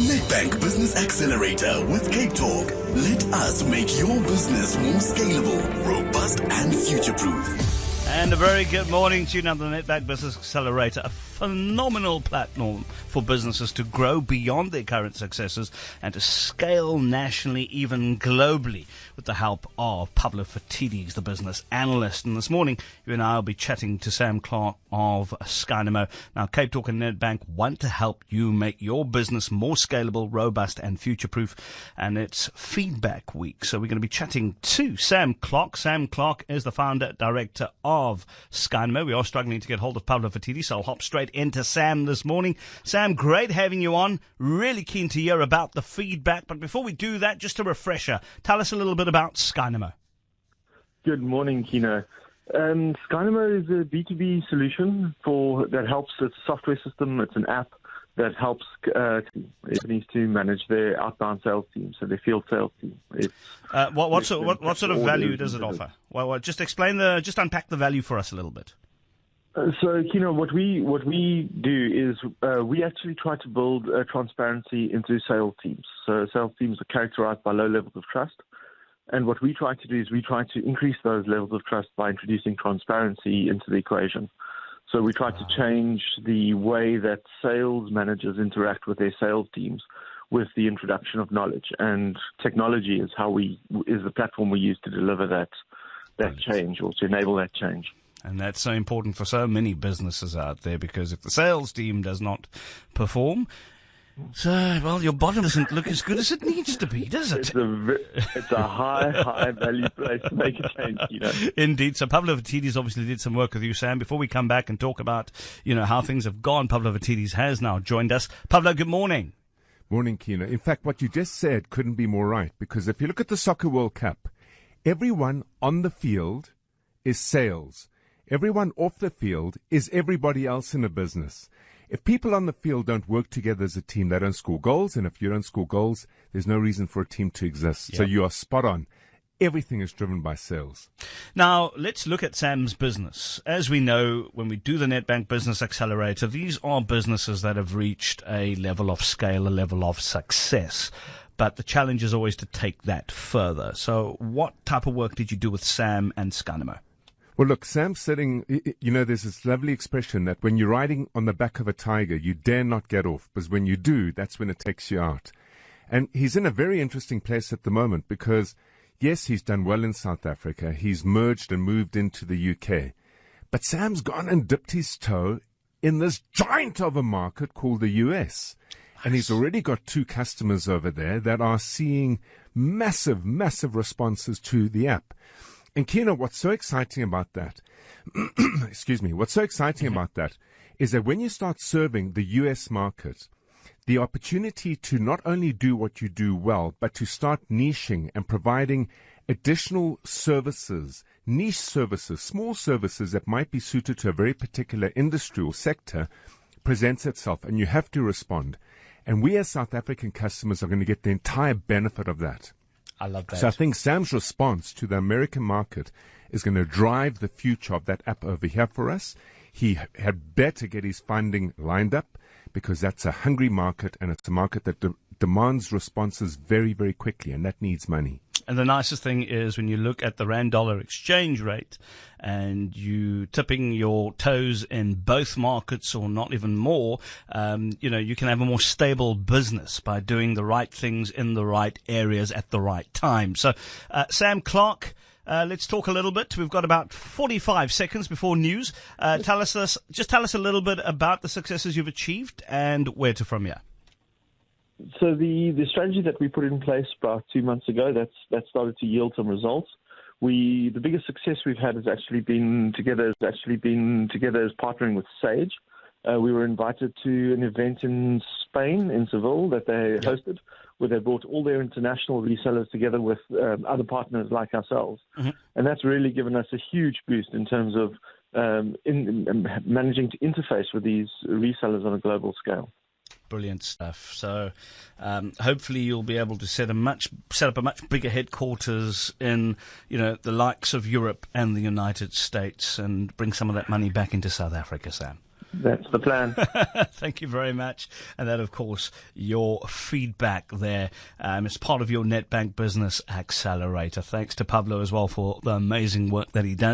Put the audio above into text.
Nedbank Business Accelerator with CapeTalk. Let us make your business more scalable, robust and future-proof. And a very good morning to you now, the Nedbank Business Accelerator, a phenomenal platform for businesses to grow beyond their current successes and to scale nationally, even globally, with the help of Pavlo Phitidis, the business analyst. And this morning, you and I will be chatting to Sam Clarke of Skynamo. Now, CapeTalk and Nedbank want to help you make your business more scalable, robust and future-proof. And it's feedback week. So we're going to be chatting to Sam Clarke. Sam Clarke is the founder, director of Skynamo. We are struggling to get hold of Pavlo Phitidis, so I'll hop straight into Sam this morning. Sam, great having you on. Really keen to hear about the feedback. But before we do that, just a refresher. Tell us a little bit about Skynamo. Good morning, Kino. Skynamo is a B2B solution that helps. It's a software system. It's an app that helps companies to manage their outbound sales team, so their field sales team. What sort of value does it offer? Well, just unpack the value for us a little bit. So, Kino, what we do is we actually try to build transparency into sales teams. So sales teams are characterized by low levels of trust. And what we try to do is we try to increase those levels of trust by introducing transparency into the equation. So we try to change the way that sales managers interact with their sales teams with the introduction of knowledge. And technology is the platform we use to deliver that change, or to enable that change. And that's so important for so many businesses out there, because if the sales team does not perform, your bottom doesn't look as good as it needs to be, does it? It's a high value place to make a change, you know. Indeed. So Pavlo Phitidis obviously did some work with you, Sam. Before we come back and talk about, how things have gone, Pavlo Phitidis has now joined us. Pavlo, good morning. Morning, Kino. In fact, what you just said couldn't be more right, because if you look at the Soccer World Cup, everyone on the field is sales. Everyone off the field is everybody else in a business. If people on the field don't work together as a team, they don't score goals. And if you don't score goals, there's no reason for a team to exist. Yep. So you are spot on. Everything is driven by sales. Now, let's look at Sam's business. As we know, when we do the Nedbank Business Accelerator, these are businesses that have reached a level of scale, a level of success. But the challenge is always to take that further. So what type of work did you do with Sam and Skynamo? Well, look, Sam's sitting, there's this lovely expression that when you're riding on the back of a tiger, you dare not get off, because when you do, that's when it takes you out. And he's in a very interesting place at the moment because, yes, he's done well in South Africa. He's merged and moved into the UK. But Sam's gone and dipped his toe in this giant of a market called the US. And he's already got 2 customers over there that are seeing massive, massive responses to the app. And Kino, what's so exciting about that, what's so exciting about that is that when you start serving the US market, the opportunity to not only do what you do well, but to start niching and providing additional services, niche services, small services that might be suited to a very particular industry or sector, presents itself, and you have to respond. And we as South African customers are going to get the entire benefit of that. I love that. So I think Sam's response to the American market is going to drive the future of that app over here for us. He had better get his funding lined up, because that's a hungry market, and it's a market that demands responses very, very quickly, and that needs money. And the nicest thing is when you look at the rand-dollar exchange rate and you tipping your toes in both markets, or not even more, you can have a more stable business by doing the right things in the right areas at the right time. So, Sam Clarke, let's talk a little bit. We've got about 45 seconds before news. Tell us a little bit about the successes you've achieved and where to from here. So the strategy that we put in place about 2 months ago, that started to yield some results. The biggest success we've had has actually been together as partnering with Sage. We were invited to an event in Spain, in Seville, that they hosted, where they brought all their international resellers together with other partners like ourselves. Mm-hmm. And that's really given us a huge boost in terms of managing to interface with these resellers on a global scale. Brilliant stuff. So hopefully you'll be able to set up a much bigger headquarters in, the likes of Europe and the United States, and bring some of that money back into South Africa, Sam. That's the plan. Thank you very much. And that, of course, your feedback there is part of your Netbank Business Accelerator. Thanks to Pablo as well for the amazing work that he does.